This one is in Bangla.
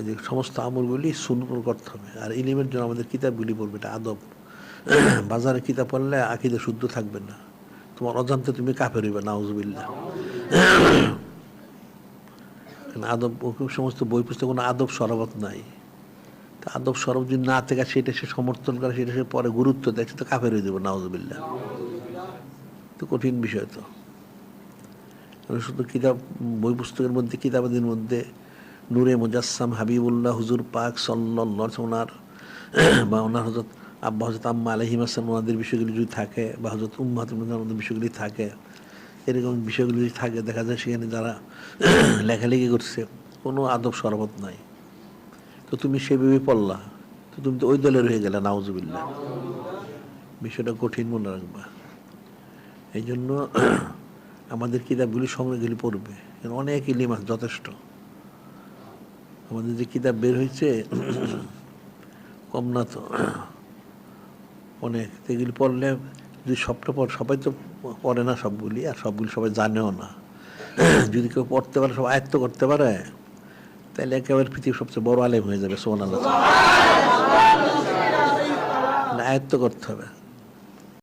যে সমস্ত আমলগুলি সুন্নত করতে হবে। আর ইলমের জন্য আমাদের কিতাবগুলি পড়বে, এটা আদব। বাজারে কিতাব পড়লে আকীদা শুদ্ধ থাকবে না, তোমার অজান্তে তুমি কাফের হইবে, নাউজুবিল্লাহ। আদব সমস্ত বই পুস্তক কোনো আদব সরবত নাই। তা আদব সরব যদি না থেকে সেটা সে সমর্থন করে, সেটা সে পরে গুরুত্ব দেয়, সে তো কাফের হয়ে যাবে, নাউজুবিল্লাহ। তো কঠিন বিষয় তো। শুধু কিতাব, বই পুস্তকের মধ্যে, কিতাবাদের মধ্যে নূরে মুজাসসাম হাবিবুল্লাহ হুজুর পাক সাল্লাল্লাহু ওনার বা ওনার হযরত আব্বা হযরত আম্মা আলাইহিম আসসালাম ওনাদের বিষয়গুলি যদি থাকে, বা হযরত উম্মাতুল মুমিনিনের বিষয়গুলি থাকে, এরকম বিষয়গুলি যদি থাকে, দেখা যায় সেখানে যারা লেখালেখি করছে কোনো আদব শরবত নাই। তো তুমি সেভাবে পড়লা, তো তুমি তো ওই দলের হয়ে গেলে, নাউজুবিল্লাহ। বিষয়টা কঠিন মনে রাখবা। এই জন্য আমাদের কিতাবগুলি সংগ্রহগুলি পড়বে, অনেক ইলিম আছে, যথেষ্ট। আমাদের যে কিতাব বের হয়েছে কম না তো, অনেক। এগুলি পড়লে যদি সবটা সবাই তো পড়ে না সবগুলি, আর সবগুলি সবাই জানেও না। যদি কেউ পড়তে পারে, সব আয়ত্ত করতে পারে, তাহলে একেবারে পৃথিবীর সবচেয়ে বড় আলেম হয়ে যাবে, সুবহানাল্লাহ। আয়ত্ত করতে হবে।